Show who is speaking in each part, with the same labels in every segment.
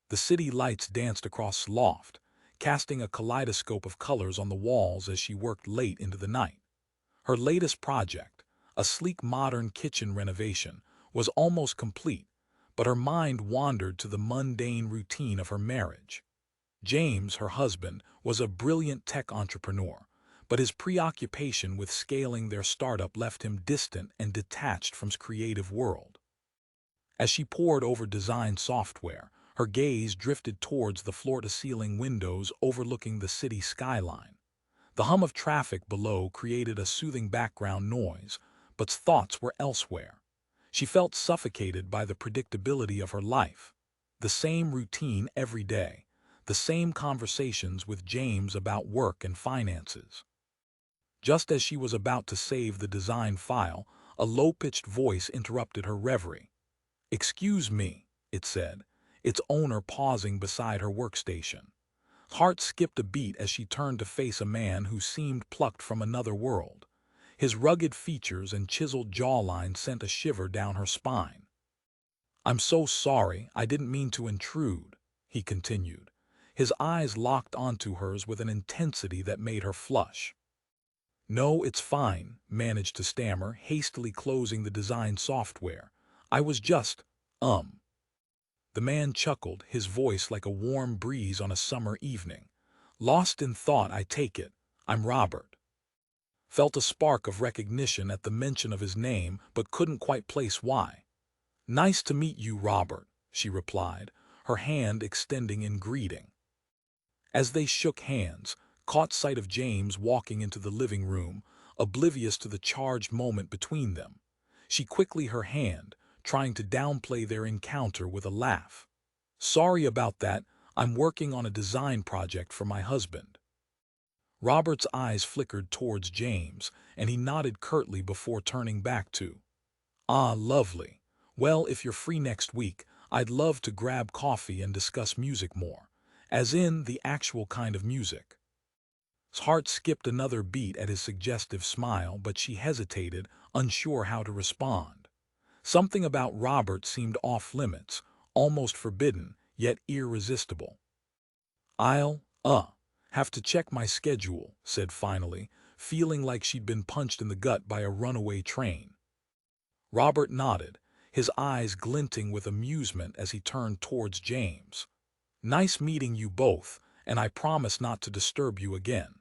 Speaker 1: The city lights danced across Loft, casting a kaleidoscope of colors on the walls as she worked late into the night. Her latest project, a sleek modern kitchen renovation, was almost complete, but her mind wandered to the mundane routine of her marriage. James, her husband, was a brilliant tech entrepreneur, but his preoccupation with scaling their startup left him distant and detached from his creative world. As she pored over design software, her gaze drifted towards the floor-to-ceiling windows overlooking the city skyline. The hum of traffic below created a soothing background noise, but thoughts were elsewhere. She felt suffocated by the predictability of her life. The same routine every day, the same conversations with James about work and finances. Just as she was about to save the design file, a low-pitched voice interrupted her reverie. "Excuse me," it said, its owner pausing beside her workstation. Heart skipped a beat as she turned to face a man who seemed plucked from another world. His rugged features and chiseled jawline sent a shiver down her spine. "I'm so sorry, I didn't mean to intrude," he continued. His eyes locked onto hers with an intensity that made her flush. "No, it's fine," managed to stammer, hastily closing the design software. "I was just, The man chuckled, his voice like a warm breeze on a summer evening. "Lost in thought, I take it. I'm Robert." Felt a spark of recognition at the mention of his name, but couldn't quite place why. "Nice to meet you, Robert," she replied, her hand extending in greeting. As they shook hands, caught sight of James walking into the living room, oblivious to the charged moment between them. She quickly her hand, trying to downplay their encounter with a laugh. "Sorry about that, I'm working on a design project for my husband." Robert's eyes flickered towards James, and he nodded curtly before turning back to, "Ah, lovely. Well, if you're free next week, I'd love to grab coffee and discuss music more. As in, the actual kind of music." His heart skipped another beat at his suggestive smile, but she hesitated, unsure how to respond. Something about Robert seemed off-limits, almost forbidden, yet irresistible. "I'll have to check my schedule," said finally, feeling like she'd been punched in the gut by a runaway train. Robert nodded, his eyes glinting with amusement as he turned towards James. "Nice meeting you both, and I promise not to disturb you again."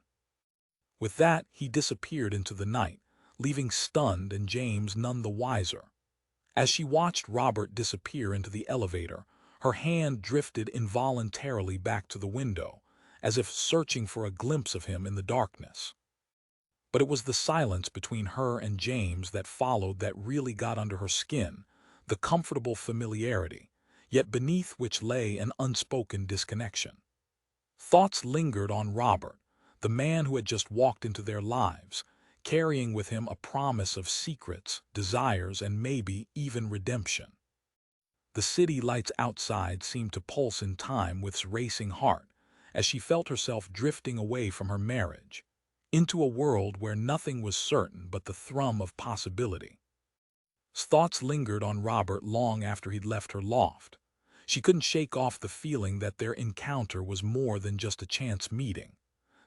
Speaker 1: With that, he disappeared into the night, leaving stunned and James none the wiser. As she watched Robert disappear into the elevator, her hand drifted involuntarily back to the window, as if searching for a glimpse of him in the darkness. But it was the silence between her and James that followed that really got under her skin, the comfortable familiarity, yet beneath which lay an unspoken disconnection. Thoughts lingered on Robert, the man who had just walked into their lives, carrying with him a promise of secrets, desires, and maybe even redemption. The city lights outside seemed to pulse in time with his racing heart, as she felt herself drifting away from her marriage, into a world where nothing was certain but the thrum of possibility. His thoughts lingered on Robert long after he'd left her loft. She couldn't shake off the feeling that their encounter was more than just a chance meeting.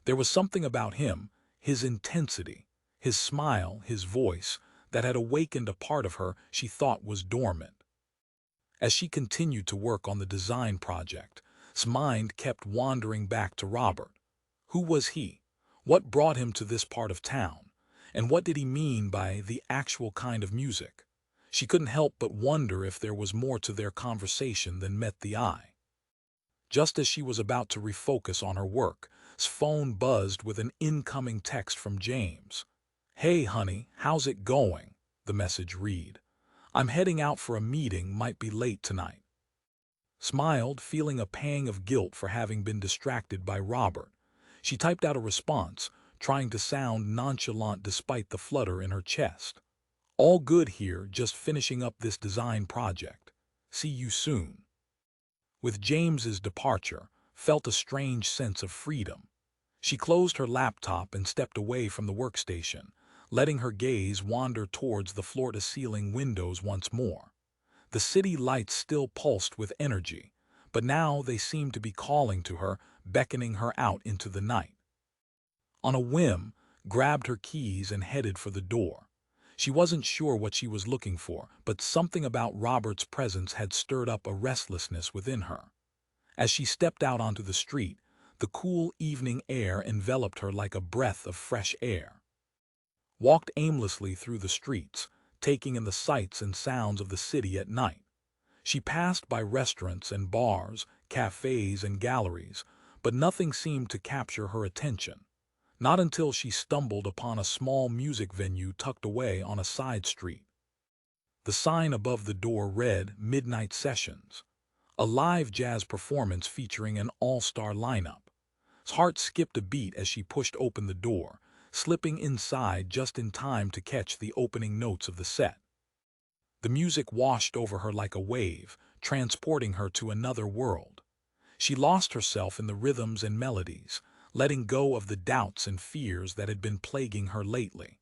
Speaker 1: There was something about him, his intensity, his smile, his voice, that had awakened a part of her she thought was dormant. As she continued to work on the design project, his mind kept wandering back to Robert. Who was he? What brought him to this part of town? And what did he mean by the actual kind of music? She couldn't help but wonder if there was more to their conversation than met the eye. Just as she was about to refocus on her work, his phone buzzed with an incoming text from James. "Hey, honey, how's it going?" the message read. "I'm heading out for a meeting, might be late tonight." Smiled, feeling a pang of guilt for having been distracted by Robert. She typed out a response, trying to sound nonchalant despite the flutter in her chest. "All good here, just finishing up this design project. See you soon." With James's departure, felt a strange sense of freedom. She closed her laptop and stepped away from the workstation, letting her gaze wander towards the floor-to-ceiling windows once more. The city lights still pulsed with energy, but now they seemed to be calling to her, beckoning her out into the night. On a whim, grabbed her keys and headed for the door. She wasn't sure what she was looking for, but something about Robert's presence had stirred up a restlessness within her. As she stepped out onto the street, the cool evening air enveloped her like a breath of fresh air. Walked aimlessly through the streets, taking in the sights and sounds of the city at night. She passed by restaurants and bars, cafes and galleries, but nothing seemed to capture her attention. Not until she stumbled upon a small music venue tucked away on a side street. The sign above the door read Midnight Sessions, a live jazz performance featuring an all-star lineup. His heart skipped a beat as she pushed open the door, slipping inside just in time to catch the opening notes of the set. The music washed over her like a wave, transporting her to another world. She lost herself in the rhythms and melodies, letting go of the doubts and fears that had been plaguing her lately.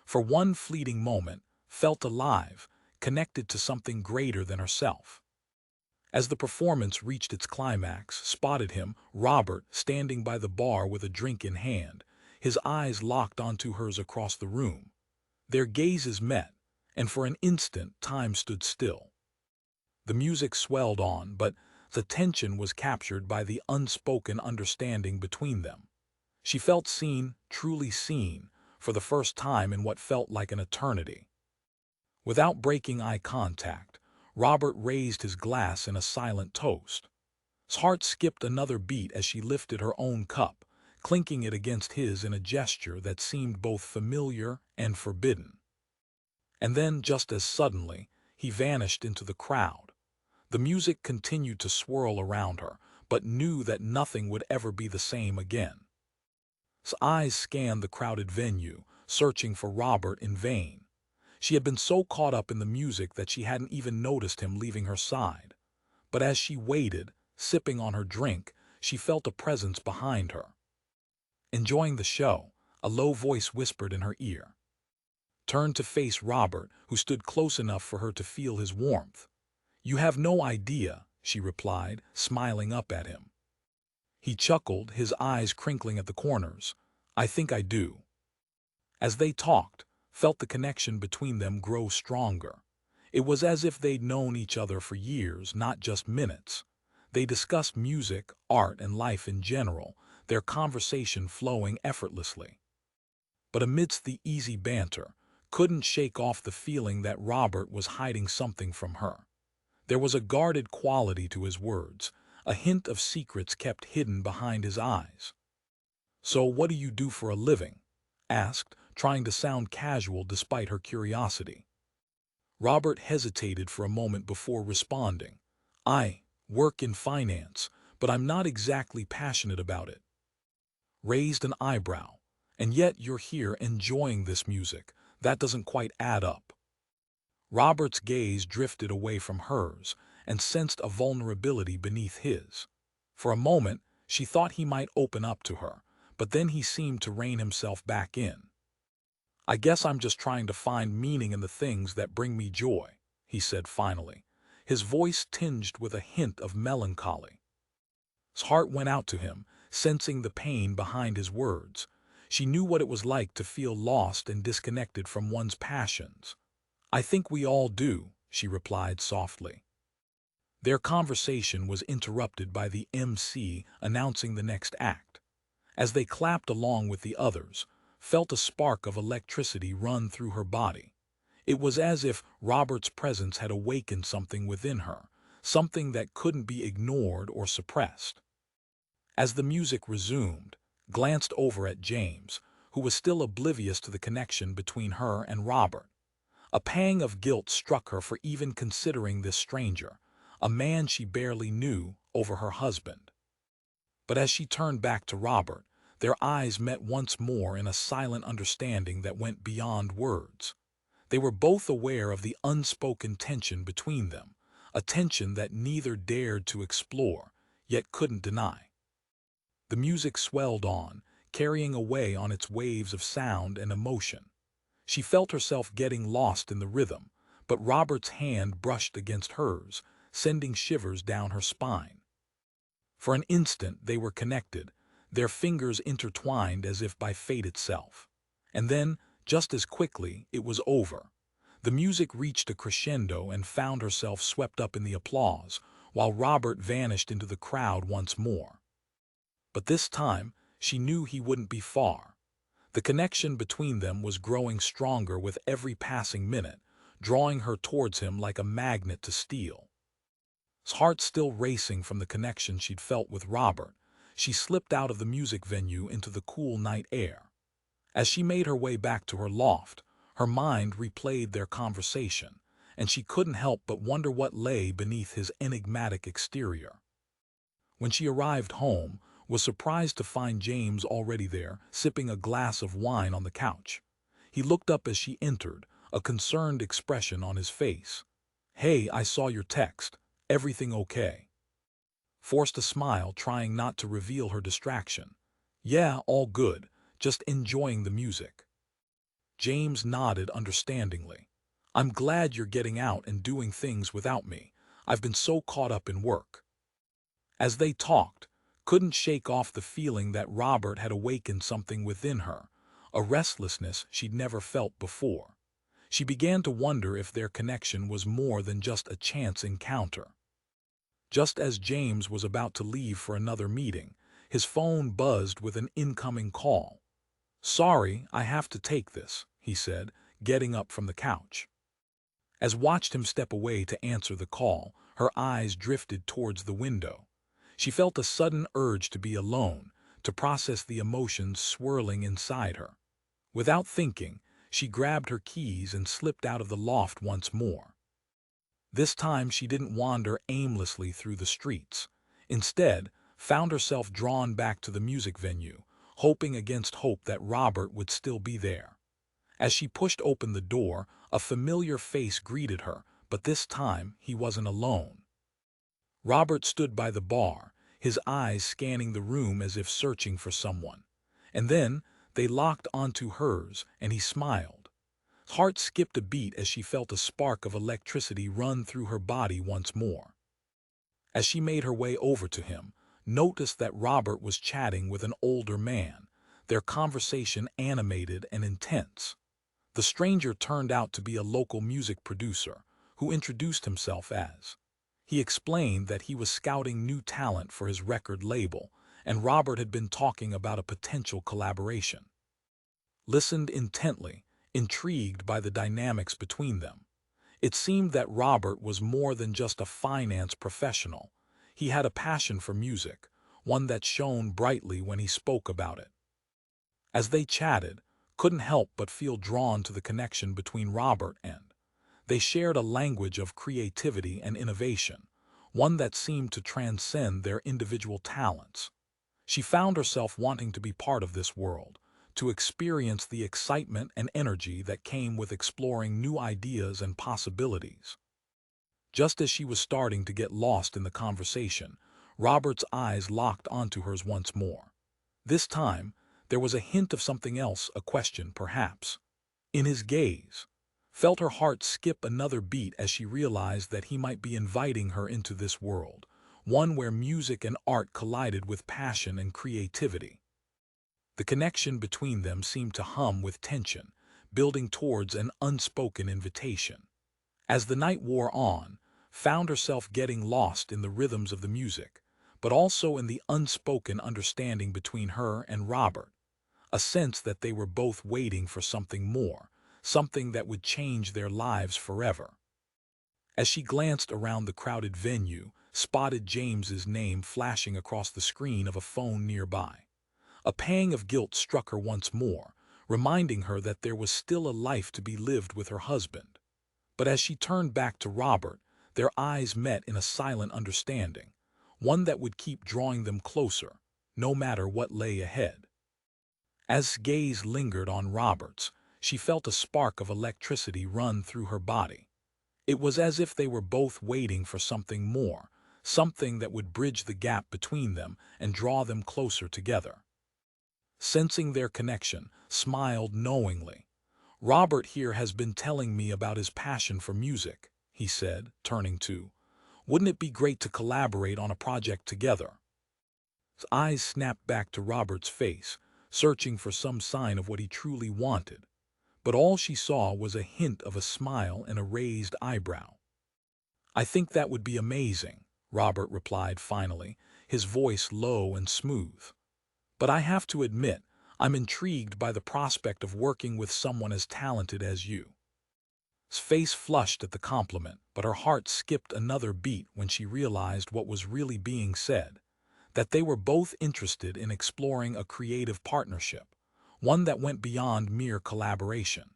Speaker 1: For one fleeting moment, felt alive, connected to something greater than herself. As the performance reached its climax, spotted him, Robert, standing by the bar with a drink in hand, his eyes locked onto hers across the room. Their gazes met, and for an instant time stood still. The music swelled on, but the tension was captured by the unspoken understanding between them. She felt seen, truly seen, for the first time in what felt like an eternity. Without breaking eye contact, Robert raised his glass in a silent toast. His heart skipped another beat as she lifted her own cup, clinking it against his in a gesture that seemed both familiar and forbidden. And then, just as suddenly, he vanished into the crowd. The music continued to swirl around her, but knew that nothing would ever be the same again. His eyes scanned the crowded venue, searching for Robert in vain. She had been so caught up in the music that she hadn't even noticed him leaving her side. But as she waited, sipping on her drink, she felt a presence behind her. Enjoying the show, a low voice whispered in her ear. Turned to face Robert, who stood close enough for her to feel his warmth. "You have no idea," she replied, smiling up at him. He chuckled, his eyes crinkling at the corners. "I think I do." As they talked, felt the connection between them grow stronger. It was as if they'd known each other for years, not just minutes. They discussed music, art, and life in general, their conversation flowing effortlessly. But amidst the easy banter, couldn't shake off the feeling that Robert was hiding something from her. There was a guarded quality to his words, a hint of secrets kept hidden behind his eyes. "So what do you do for a living?" asked, trying to sound casual despite her curiosity. Robert hesitated for a moment before responding. "I work in finance, but I'm not exactly passionate about it." Raised an eyebrow. "And yet you're here enjoying this music. That doesn't quite add up." Robert's gaze drifted away from hers and sensed a vulnerability beneath his. For a moment, she thought he might open up to her, but then he seemed to rein himself back in. "I guess I'm just trying to find meaning in the things that bring me joy," he said finally, his voice tinged with a hint of melancholy. His heart went out to him, sensing the pain behind his words. She knew what it was like to feel lost and disconnected from one's passions. "I think we all do," she replied softly. Their conversation was interrupted by the MC announcing the next act. As they clapped along with the others, felt a spark of electricity run through her body. It was as if Robert's presence had awakened something within her, something that couldn't be ignored or suppressed. As the music resumed, glanced over at James, who was still oblivious to the connection between her and Robert. A pang of guilt struck her for even considering this stranger, a man she barely knew, over her husband. But as she turned back to Robert, their eyes met once more in a silent understanding that went beyond words. They were both aware of the unspoken tension between them, a tension that neither dared to explore, yet couldn't deny. The music swelled on, carrying away on its waves of sound and emotion. She felt herself getting lost in the rhythm, but Robert's hand brushed against hers, sending shivers down her spine. For an instant they were connected, their fingers intertwined as if by fate itself. And then, just as quickly, it was over. The music reached a crescendo and found herself swept up in the applause, while Robert vanished into the crowd once more. But this time, she knew he wouldn't be far. The connection between them was growing stronger with every passing minute, drawing her towards him like a magnet to steel. His heart still racing from the connection she'd felt with Robert, she slipped out of the music venue into the cool night air. As she made her way back to her loft, her mind replayed their conversation, and she couldn't help but wonder what lay beneath his enigmatic exterior. When she arrived home, was surprised to find James already there, sipping a glass of wine on the couch. He looked up as she entered, a concerned expression on his face. "Hey, I saw your text. Everything okay?" Forced a smile, trying not to reveal her distraction. "Yeah, all good. Just enjoying the music." James nodded understandingly. "I'm glad you're getting out and doing things without me. I've been so caught up in work." As they talked, couldn't shake off the feeling that Robert had awakened something within her, a restlessness she'd never felt before. She began to wonder if their connection was more than just a chance encounter. Just as James was about to leave for another meeting, his phone buzzed with an incoming call. "Sorry, I have to take this," he said, getting up from the couch. As watched him step away to answer the call, her eyes drifted towards the window. She felt a sudden urge to be alone, to process the emotions swirling inside her. Without thinking, she grabbed her keys and slipped out of the loft once more. This time she didn't wander aimlessly through the streets. Instead, found herself drawn back to the music venue, hoping against hope that Robert would still be there. As she pushed open the door, a familiar face greeted her, but this time he wasn't alone. Robert stood by the bar, his eyes scanning the room as if searching for someone. And then they locked onto hers, and he smiled. His heart skipped a beat as she felt a spark of electricity run through her body once more. As she made her way over to him, noticed that Robert was chatting with an older man, their conversation animated and intense. The stranger turned out to be a local music producer, who introduced himself as. He explained that he was scouting new talent for his record label, and Robert had been talking about a potential collaboration. Listened intently, intrigued by the dynamics between them. It seemed that Robert was more than just a finance professional. He had a passion for music, one that shone brightly when he spoke about it. As they chatted, couldn't help but feel drawn to the connection between Robert and. They shared a language of creativity and innovation, one that seemed to transcend their individual talents. She found herself wanting to be part of this world, to experience the excitement and energy that came with exploring new ideas and possibilities. Just as she was starting to get lost in the conversation, Robert's eyes locked onto hers once more. This time, there was a hint of something else, a question perhaps. In his gaze, felt her heart skip another beat as she realized that he might be inviting her into this world, one where music and art collided with passion and creativity. The connection between them seemed to hum with tension, building towards an unspoken invitation. As the night wore on, found herself getting lost in the rhythms of the music, but also in the unspoken understanding between her and Robert, a sense that they were both waiting for something more, something that would change their lives forever. As she glanced around the crowded venue, spotted James's name flashing across the screen of a phone nearby. A pang of guilt struck her once more, reminding her that there was still a life to be lived with her husband. But as she turned back to Robert, their eyes met in a silent understanding, one that would keep drawing them closer, no matter what lay ahead. As gaze lingered on Robert's, she felt a spark of electricity run through her body. It was as if they were both waiting for something more, something that would bridge the gap between them and draw them closer together. Sensing their connection, smiled knowingly. "Robert here has been telling me about his passion for music," he said, turning to. "Wouldn't it be great to collaborate on a project together?" eyes snapped back to Robert's face, searching for some sign of what he truly wanted. But all she saw was a hint of a smile and a raised eyebrow. "I think that would be amazing," Robert replied finally, his voice low and smooth. "But I have to admit, I'm intrigued by the prospect of working with someone as talented as you." His face flushed at the compliment, but her heart skipped another beat when she realized what was really being said, that they were both interested in exploring a creative partnership, one that went beyond mere collaboration.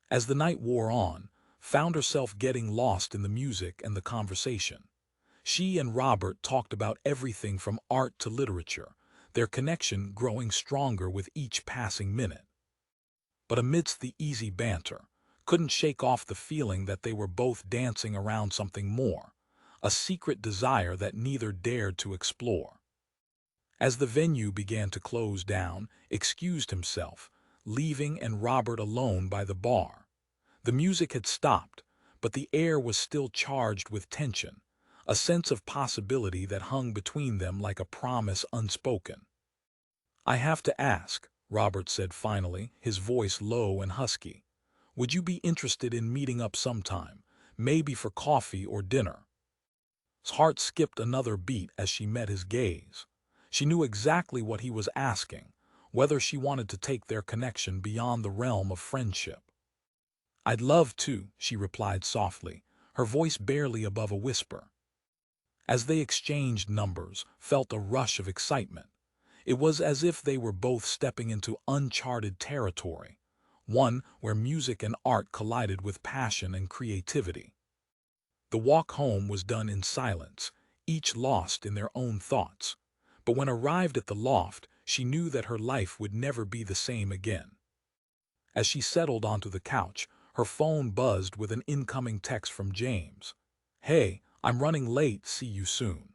Speaker 1: As the night wore on, found herself getting lost in the music and the conversation. She and Robert talked about everything from art to literature, their connection growing stronger with each passing minute. But amidst the easy banter, couldn't shake off the feeling that they were both dancing around something more, a secret desire that neither dared to explore. As the venue began to close down, excused himself, leaving and Robert alone by the bar. The music had stopped, but the air was still charged with tension, a sense of possibility that hung between them like a promise unspoken. "I have to ask," Robert said finally, his voice low and husky. "Would you be interested in meeting up sometime, maybe for coffee or dinner?" His heart skipped another beat as she met his gaze. She knew exactly what he was asking, whether she wanted to take their connection beyond the realm of friendship. "I'd love to," she replied softly, her voice barely above a whisper. As they exchanged numbers, felt a rush of excitement. It was as if they were both stepping into uncharted territory, one where music and art collided with passion and creativity. The walk home was done in silence, each lost in their own thoughts. But when arrived at the loft, she knew that her life would never be the same again. As she settled onto the couch, her phone buzzed with an incoming text from James. "Hey, I'm running late, see you soon."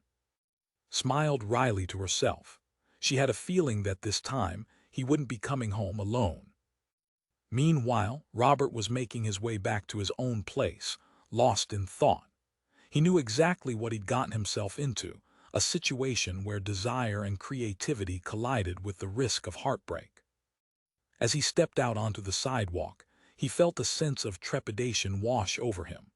Speaker 1: Smiled wryly to herself. She had a feeling that this time he wouldn't be coming home alone. Meanwhile, Robert was making his way back to his own place, lost in thought. He knew exactly what he'd gotten himself into, a situation where desire and creativity collided with the risk of heartbreak. As he stepped out onto the sidewalk, he felt a sense of trepidation wash over him.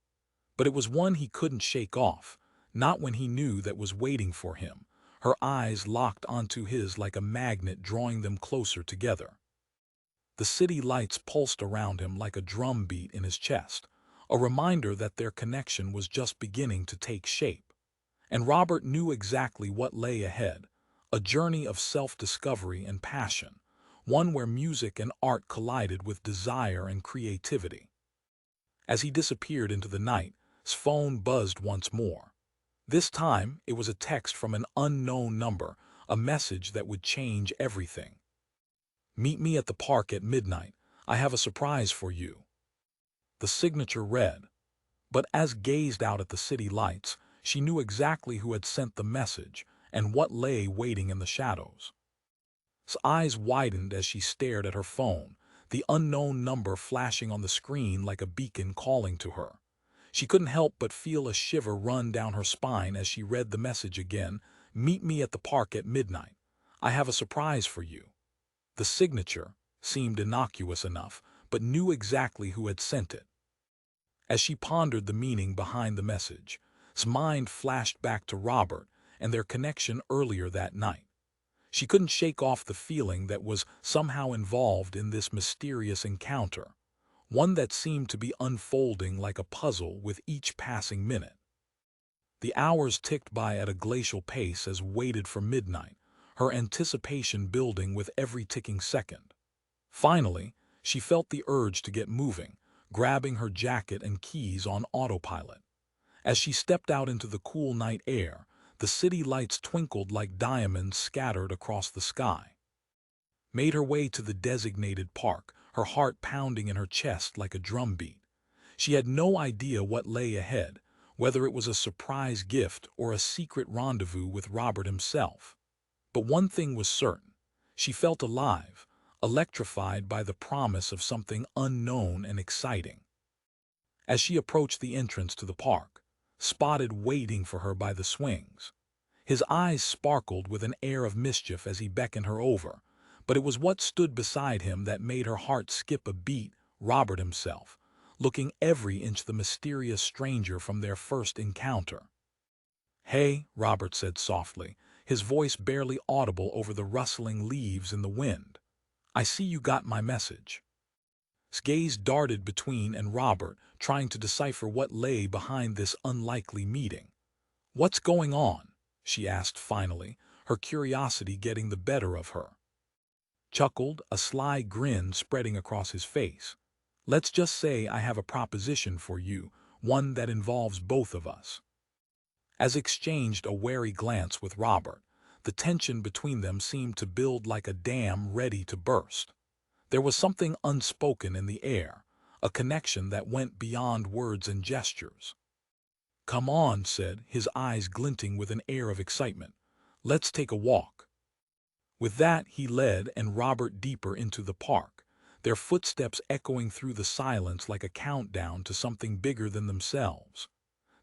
Speaker 1: But it was one he couldn't shake off, not when he knew that was waiting for him, her eyes locked onto his like a magnet drawing them closer together. The city lights pulsed around him like a drum beat in his chest, a reminder that their connection was just beginning to take shape. And Robert knew exactly what lay ahead, a journey of self-discovery and passion, one where music and art collided with desire and creativity. As he disappeared into the night, his phone buzzed once more. This time, it was a text from an unknown number, a message that would change everything. "Meet me at the park at midnight. I have a surprise for you." The signature read, but as gazed out at the city lights, she knew exactly who had sent the message and what lay waiting in the shadows. His eyes widened as she stared at her phone, the unknown number flashing on the screen like a beacon calling to her. She couldn't help but feel a shiver run down her spine as she read the message again. "Meet me at the park at midnight. I have a surprise for you." The signature seemed innocuous enough, but knew exactly who had sent it. As she pondered the meaning behind the message, his mind flashed back to Robert and their connection earlier that night. She couldn't shake off the feeling that was somehow involved in this mysterious encounter, one that seemed to be unfolding like a puzzle with each passing minute. The hours ticked by at a glacial pace as waited for midnight, her anticipation building with every ticking second. Finally, she felt the urge to get moving, grabbing her jacket and keys on autopilot. As she stepped out into the cool night air, the city lights twinkled like diamonds scattered across the sky. Made her way to the designated park, her heart pounding in her chest like a drumbeat. She had no idea what lay ahead, whether it was a surprise gift or a secret rendezvous with Robert himself. But one thing was certain. She felt alive, electrified by the promise of something unknown and exciting. As she approached the entrance to the park, spotted waiting for her by the swings, His eyes sparkled with an air of mischief as he beckoned her over, but it was what stood beside him that made her heart skip a beat. Robert himself, looking every inch the mysterious stranger from their first encounter. "Hey," Robert said softly, his voice barely audible over the rustling leaves in the wind. "I see you got my message." His gaze darted between and Robert, trying to decipher what lay behind this unlikely meeting. "What's going on?" she asked finally, her curiosity getting the better of her. Chuckled, a sly grin spreading across his face. "Let's just say I have a proposition for you, one that involves both of us." As exchanged a wary glance with Robert, the tension between them seemed to build like a dam ready to burst. There was something unspoken in the air, a connection that went beyond words and gestures. "Come on," said, his eyes glinting with an air of excitement. "Let's take a walk." With that, he led and Robert deeper into the park, their footsteps echoing through the silence like a countdown to something bigger than themselves.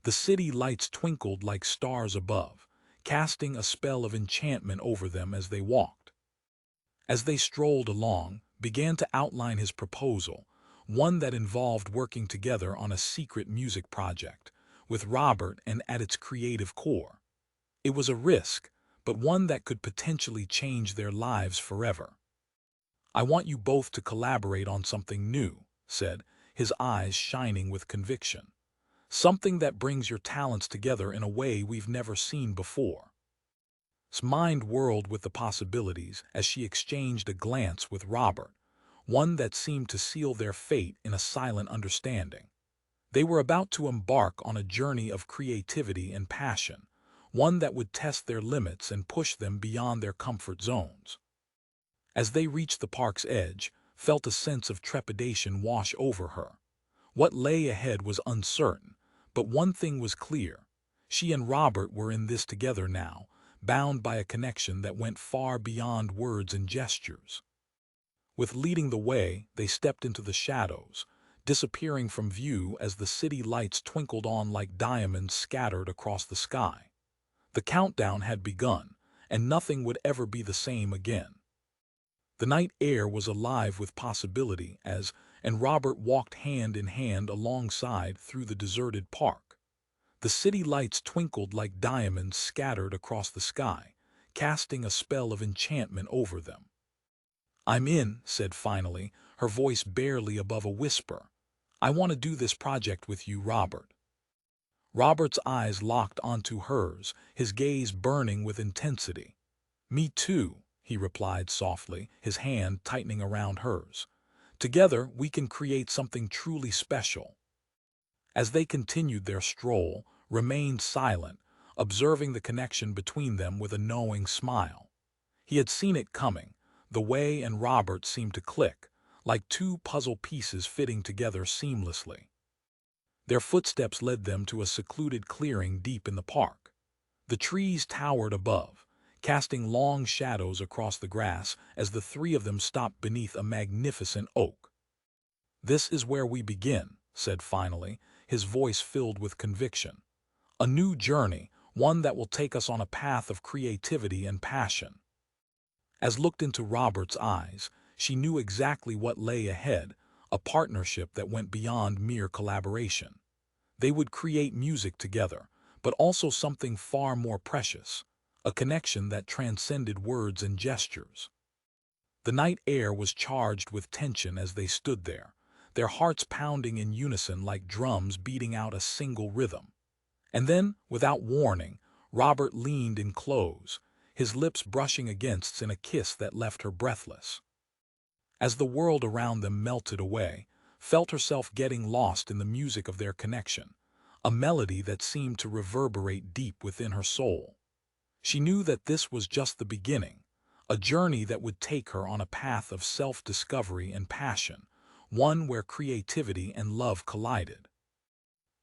Speaker 1: The city lights twinkled like stars above, casting a spell of enchantment over them as they walked. As they strolled along, began to outline his proposal, one that involved working together on a secret music project, with Robert and at its creative core. It was a risk, but one that could potentially change their lives forever. "I want you both to collaborate on something new," said, his eyes shining with conviction. "Something that brings your talents together in a way we've never seen before." His mind whirled with the possibilities as she exchanged a glance with Robert, one that seemed to seal their fate in a silent understanding. They were about to embark on a journey of creativity and passion, one that would test their limits and push them beyond their comfort zones. As they reached the park's edge, felt a sense of trepidation wash over her. What lay ahead was uncertain, but one thing was clear. She and Robert were in this together now, bound by a connection that went far beyond words and gestures. With leading the way, they stepped into the shadows, disappearing from view as the city lights twinkled on like diamonds scattered across the sky. The countdown had begun, and nothing would ever be the same again. The night air was alive with possibility and Robert walked hand in hand alongside through the deserted park. The city lights twinkled like diamonds scattered across the sky, casting a spell of enchantment over them. "I'm in," said finally, her voice barely above a whisper. "I want to do this project with you, Robert." Robert's eyes locked onto hers, his gaze burning with intensity. "Me too," he replied softly, his hand tightening around hers. "Together, we can create something truly special." As they continued their stroll, remained silent, observing the connection between them with a knowing smile. He had seen it coming. The way and Robert seemed to click, like two puzzle pieces fitting together seamlessly. Their footsteps led them to a secluded clearing deep in the park. The trees towered above, casting long shadows across the grass as the three of them stopped beneath a magnificent oak. "This is where we begin," said finally, his voice filled with conviction. "A new journey, one that will take us on a path of creativity and passion." As looked into Robert's eyes, she knew exactly what lay ahead, a partnership that went beyond mere collaboration. They would create music together, but also something far more precious, a connection that transcended words and gestures. The night air was charged with tension as they stood there, their hearts pounding in unison like drums beating out a single rhythm. And then, without warning, Robert leaned in close, his lips brushing against in a kiss that left her breathless. As the world around them melted away, felt herself getting lost in the music of their connection, a melody that seemed to reverberate deep within her soul. She knew that this was just the beginning, a journey that would take her on a path of self-discovery and passion, one where creativity and love collided.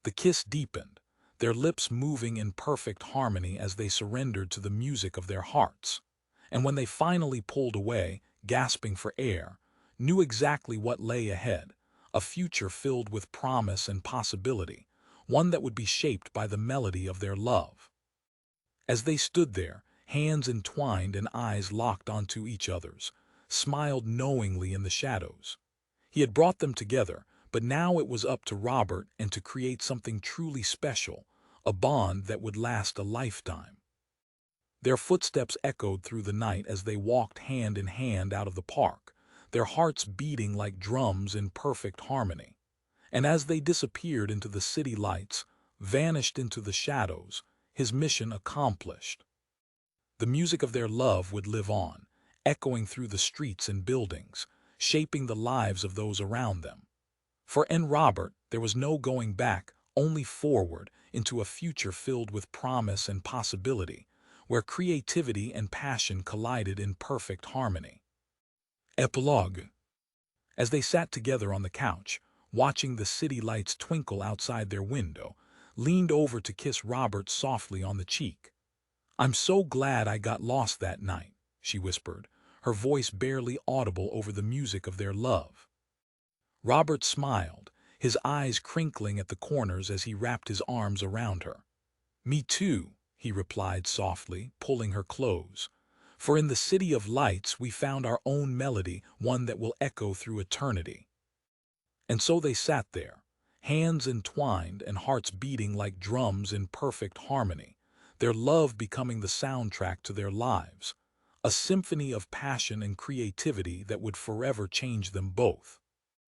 Speaker 1: The kiss deepened, their lips moving in perfect harmony as they surrendered to the music of their hearts. And when they finally pulled away, gasping for air, knew exactly what lay ahead, a future filled with promise and possibility, one that would be shaped by the melody of their love. As they stood there, hands entwined and eyes locked onto each other's, smiled knowingly in the shadows. He had brought them together, but now it was up to Robert and to create something truly special, a bond that would last a lifetime. Their footsteps echoed through the night as they walked hand in hand out of the park, their hearts beating like drums in perfect harmony. And as they disappeared into the city lights, vanished into the shadows, his mission accomplished. The music of their love would live on, echoing through the streets and buildings, shaping the lives of those around them. For in Robert, there was no going back, only forward into a future filled with promise and possibility, where creativity and passion collided in perfect harmony. Epilogue. As they sat together on the couch, watching the city lights twinkle outside their window, leaned over to kiss Robert softly on the cheek. "I'm so glad I got lost that night," she whispered, her voice barely audible over the music of their love. Robert smiled, his eyes crinkling at the corners as he wrapped his arms around her. "Me too," he replied softly, pulling her close. "For in the city of lights we found our own melody, one that will echo through eternity." And so they sat there, hands entwined and hearts beating like drums in perfect harmony, their love becoming the soundtrack to their lives, a symphony of passion and creativity that would forever change them both.